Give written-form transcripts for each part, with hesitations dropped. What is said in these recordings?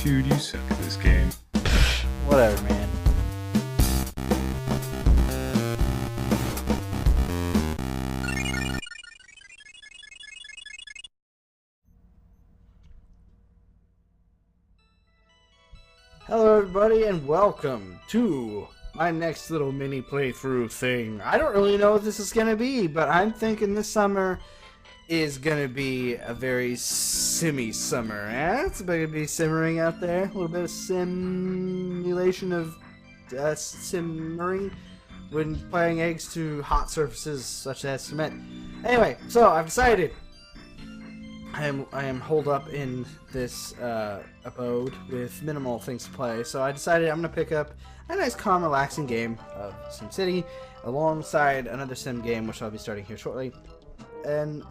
Dude, you suck at this game. Whatever, man. Hello, everybody, and welcome to my next little mini playthrough thing. I don't really know what this is gonna be, but I'm thinking this summer is gonna be a very simmy summer. It's gonna be simmering out there. A little bit of simulation of simmering when applying eggs to hot surfaces such as cement. Anyway, so I've decided I am holed up in this abode with minimal things to play. So I decided I'm gonna pick up a nice, calm, relaxing game of SimCity alongside another sim game, which I'll be starting here shortly, and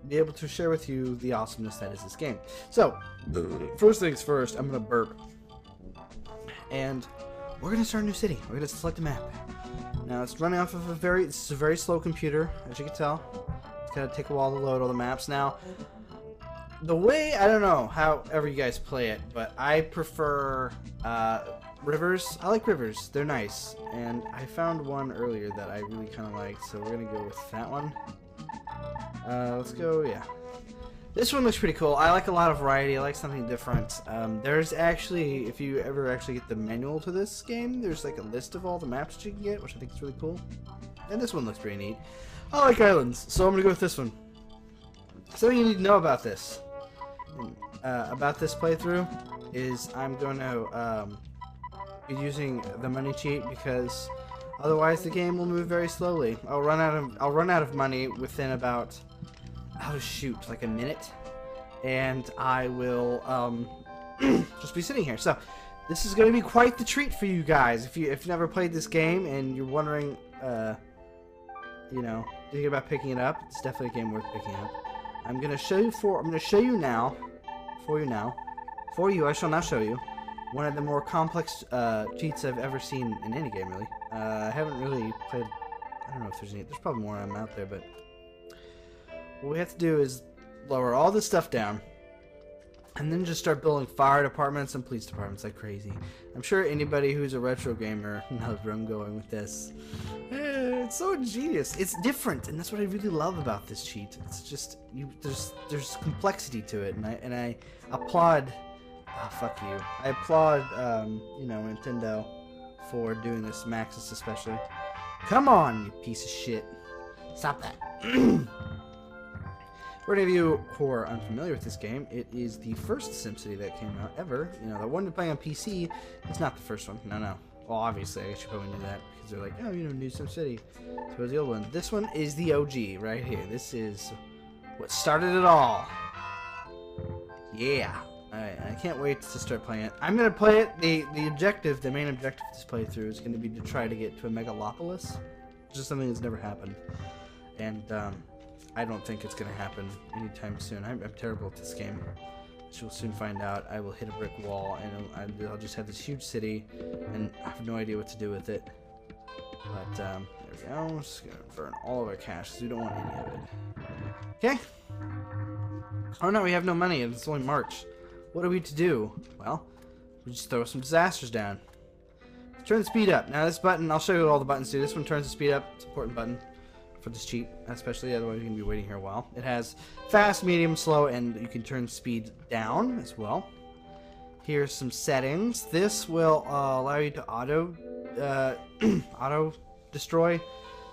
be able to share with you the awesomeness that is this game. So, first things first, I'm gonna burp, and we're gonna start a new city. We're gonna select a map. Now it's running off of a very slow computer, as you can tell. It's gonna take a while to load all the maps. Now, the way, I don't know however you guys play it, but I prefer rivers. I like rivers. They're nice, and I found one earlier that I really kind of liked, so we're gonna go with that one. Let's go, yeah. This one looks pretty cool. I like a lot of variety. I like something different. There's actually, if you ever actually get the manual to this game, there's like a list of all the maps that you can get, which I think is really cool. And this one looks pretty neat. I like islands, so I'm gonna go with this one. Something you need to know about this, playthrough, is I'm going to be using the money cheat because otherwise the game will move very slowly. I'll run out of money within about, oh shoot, like a minute, and I will just be sitting here. So this is going to be quite the treat for you guys. If you've never played this game and you're wondering, you know, thinking about picking it up, it's definitely a game worth picking up. I'm going to show you I shall now show you one of the more complex cheats I've ever seen in any game, really. I haven't really played, I don't know if there's probably more of them out there, but what we have to do is lower all this stuff down and then just start building fire departments and police departments like crazy. I'm sure anybody who's a retro gamer knows where I'm going with this. It's so ingenious. It's different, and that's what I really love about this cheat. It's just there's complexity to it, and I applaud. Fuck you. I applaud you know, Nintendo for doing this, Maxis especially. Come on, you piece of shit. Stop that. For any of you who are unfamiliar with this game, it is the first SimCity that came out ever. You know, the one to play on PC is not the first one. No. Well, obviously, I guess you probably knew that because they're like, oh, you know, new SimCity. So it was the old one. This one is the OG right here. This is what started it all. Yeah. Alright, I can't wait to start playing it. I'm gonna play it. The main objective of this playthrough is gonna be to try to get to a megalopolis, which is something that's never happened. And I don't think it's gonna happen anytime soon. I'm terrible at this game, which we'll soon find out. I will hit a brick wall, and I'll just have this huge city, and I have no idea what to do with it. But there we go. I'm just gonna burn all of our cash because we don't want any of it. Okay. Oh no, we have no money, and it's only March. What are we to do? Well, we just throw some disasters down. Turn the speed up. Now this button, I'll show you what all the buttons do. This one turns the speed up. It's an important button for this cheat, especially, otherwise you're going to be waiting here a while. It has fast, medium, slow, and you can turn speed down as well. Here's some settings. This will allow you to auto destroy.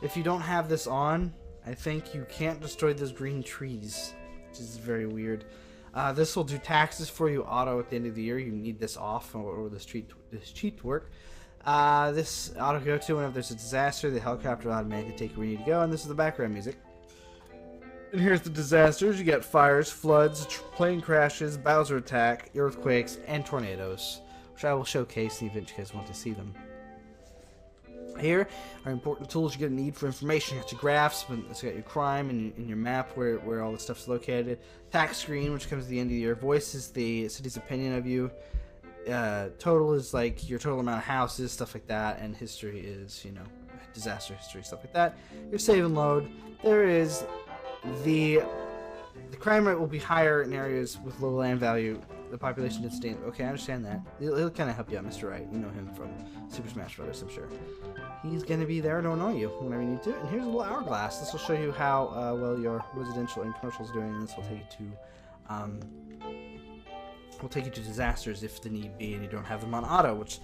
If you don't have this on, I think you can't destroy those green trees, which is very weird. This will do taxes for you auto at the end of the year. You need this off or this cheat to work. This auto go to whenever there's a disaster. The helicopter will automatically take you where you need to go, and this is the background music. And here's the disasters. You got fires, floods, plane crashes, Bowser attack, earthquakes, and tornadoes, which I will showcase in the event you guys want to see them. Here are important tools you're going to need for information. You got your graphs, it's got your crime and your map where all the stuff's located. Tax screen, which comes at the end of the year. Voice is the city's opinion of you. Total is like your total amount of houses, stuff like that. And history is, you know, disaster history, stuff like that. Your save and load. There is the crime rate will be higher in areas with low land value the population density. Okay, I understand that. He'll kind of help you out, Mr. Wright. You know him from Super Smash Brothers, I'm sure. He's going to be there to annoy you whenever you need to. And here's a little hourglass. This will show you how well your residential and commercial is doing, and this will take you to disasters if the need be, and you don't have them on auto, which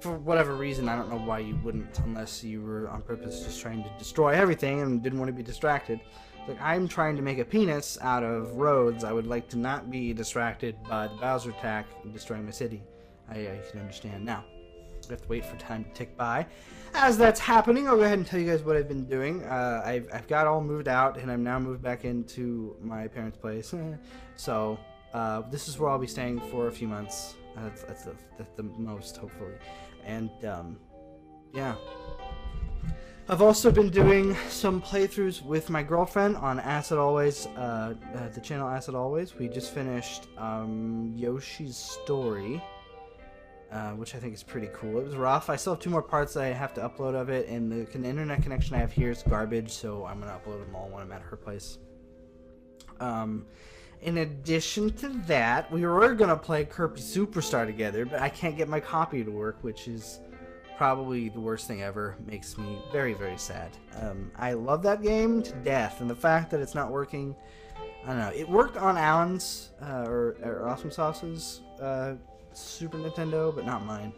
for whatever reason, I don't know why you wouldn't, unless you were on purpose just trying to destroy everything and didn't want to be distracted. Like, I'm trying to make a penis out of roads. I would like to not be distracted by the Bowser attack and destroying my city. I can understand. Now, I have to wait for time to tick by. As that's happening, I'll go ahead and tell you guys what I've been doing. I've got all moved out, and I'm now moved back into my parents' place. So, this is where I'll be staying for a few months. That's the most, hopefully. And, yeah. I've also been doing some playthroughs with my girlfriend on Acid Always, the channel Acid Always. We just finished Yoshi's Story, which I think is pretty cool. It was rough. I still have 2 more parts that I have to upload of it, and the internet connection I have here is garbage, so I'm going to upload them all when I'm at her place. In addition to that, we were going to play Kirby Superstar together, but I can't get my copy to work, which is probably the worst thing ever. Makes me very, very sad. I love that game to death, and the fact that it's not working, I don't know. It worked on Alan's, or Awesome Sauce's, Super Nintendo, but not mine.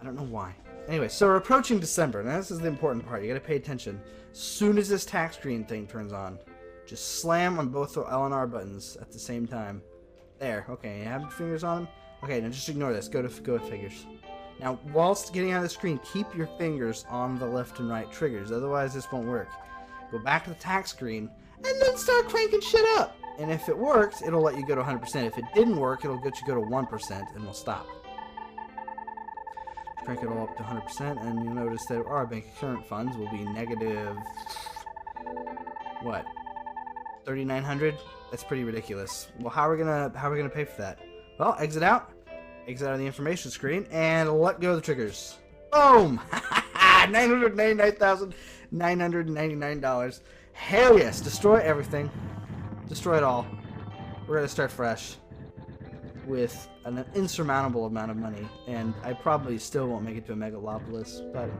I don't know why. Anyway, so we're approaching December, and this is the important part. You gotta pay attention. As soon as this tax screen thing turns on, just slam on both the L and R buttons at the same time. There. Okay, you have your fingers on them? Okay, now just ignore this. Go to figures. Now, whilst getting out of the screen, keep your fingers on the left and right triggers. Otherwise, this won't work. Go back to the tax screen, and then start cranking shit up. And if it works, it'll let you go to 100%. If it didn't work, it'll get you go to 1%, and we'll stop. Crank it all up to 100%, and you'll notice that our bank current funds will be negative... what? 3,900? That's pretty ridiculous. Well, how are we gonna pay for that? Well, exit out of the information screen, and let go of the triggers. Boom! $999,999. Hell yes! Destroy everything. Destroy it all. We're gonna start fresh with an insurmountable amount of money, and I probably still won't make it to a megalopolis, but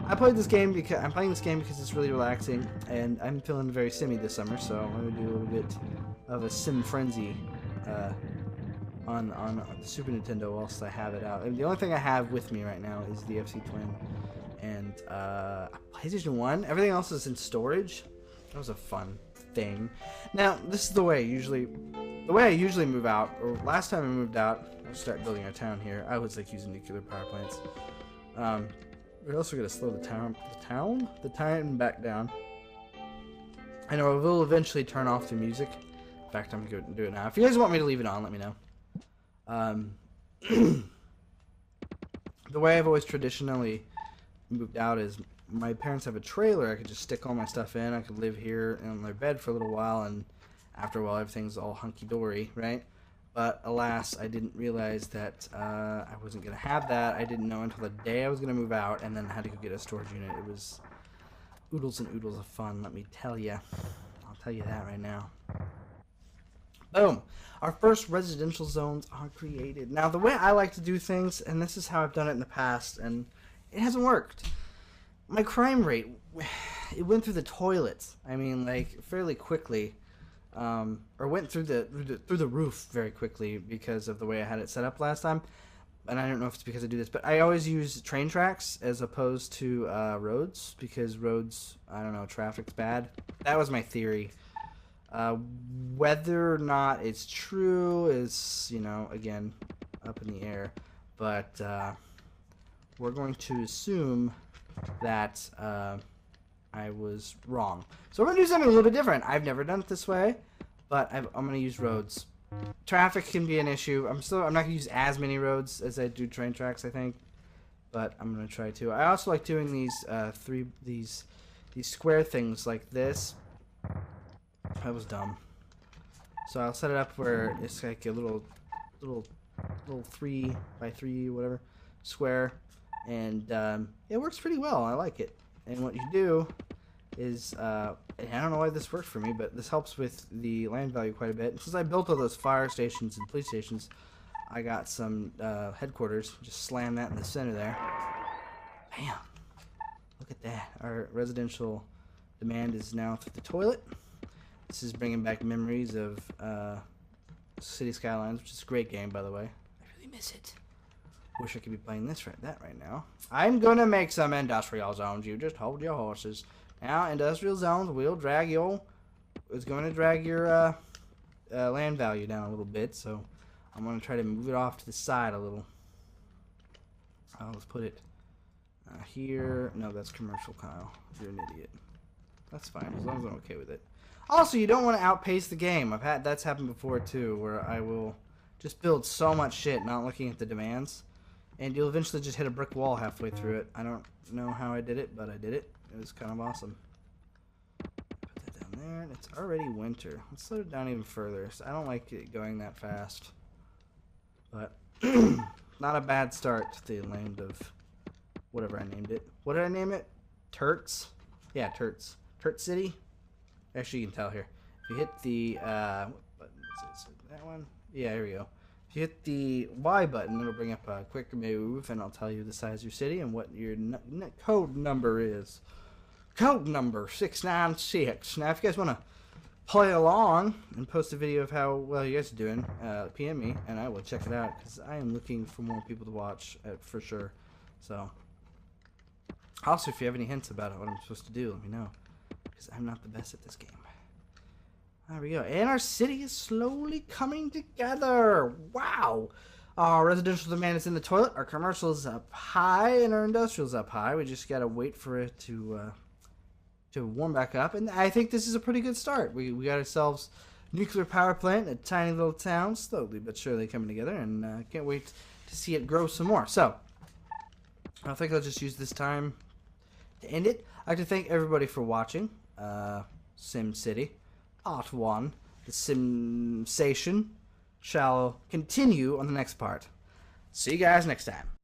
I'm playing this game because it's really relaxing, and I'm feeling very simmy this summer, so I'm gonna do a little bit of a sim frenzy on the Super Nintendo whilst I have it out. And the only thing I have with me right now is the FC Twin and PlayStation 1. Everything else is in storage. That was a fun thing. Now, this is the way I usually move out, or last time I moved out, we'll start building our town here. I always like using nuclear power plants. We're also gonna slow the time back down. I know we'll eventually turn off the music. In fact, I'm gonna do it now. If you guys want me to leave it on, let me know. The way I've always traditionally moved out is my parents have a trailer. I could just stick all my stuff in. I could live here in their bed for a little while, and after a while everything's all hunky-dory, right? But alas, I didn't realize that I wasn't going to have that. I didn't know until the day I was going to move out, and then I had to go get a storage unit. It was oodles and oodles of fun, let me tell you. I'll tell you that right now. Boom! Our first residential zones are created. Now, the way I like to do things, and this is how I've done it in the past, and it hasn't worked. My crime rate, it went through the toilets. I mean, like, fairly quickly. Or went through the roof very quickly because of the way I had it set up last time. And I don't know if it's because I do this, but I always use train tracks as opposed to roads, because roads, I don't know, traffic's bad. That was my theory. Whether or not it's true is, you know, again, up in the air. But we're going to assume that I was wrong. So we're going to do something a little bit different. I've never done it this way, but I'm going to use roads. Traffic can be an issue. I'm not going to use as many roads as I do train tracks, I think, but I'm going to try to. I also like doing these square things like this. That was dumb. So I'll set it up where it's like a little 3 by 3 whatever square, and it works pretty well. I like it. And what you do is, I don't know why this worked for me, but this helps with the land value quite a bit. And since I built all those fire stations and police stations, I got some headquarters. Just slam that in the center there. Bam! Look at that. Our residential demand is now through the toilet. This is bringing back memories of City Skylines, which is a great game, by the way. I really miss it. Wish I could be playing that right now. I'm gonna make some industrial zones. You just hold your horses. Now, industrial zones will drag your... It's going to drag your land value down a little bit, so I'm gonna try to move it off to the side a little. Let's put it here. No, that's commercial, Kyle. You're an idiot. That's fine, as long as I'm okay with it. Also, you don't want to outpace the game. That's happened before too, where I will just build so much shit, not looking at the demands, and you'll eventually just hit a brick wall halfway through it. I don't know how I did it, but I did it. It was kind of awesome. Put that down there, and it's already winter. Let's slow it down even further. So I don't like it going that fast, but not a bad start to the land of whatever I named it. What did I name it? Turts? Yeah, Turts. Turt City? Actually, you can tell here. If you hit the, what button is this? That one? Yeah, here we go. If you hit the Y button, it'll bring up a quick move, and I'll tell you the size of your city and what your code number is. Code number 696. Now, if you guys want to play along and post a video of how well you guys are doing, PM me, and I will check it out, because I am looking for more people to watch, for sure. So, also, if you have any hints about what I'm supposed to do, let me know, because I'm not the best at this game. There we go. And our city is slowly coming together. Wow. Our residential demand is in the toilet. Our commercial is up high, and our industrial is up high. We just got to wait for it to warm back up. And I think this is a pretty good start. We got ourselves a nuclear power plant, a tiny little town, slowly but surely coming together. And can't wait to see it grow some more. So, I think I'll just use this time to end it. I'd like to thank everybody for watching Sim City. Part 1, the Simsation, shall continue on the next part. See you guys next time.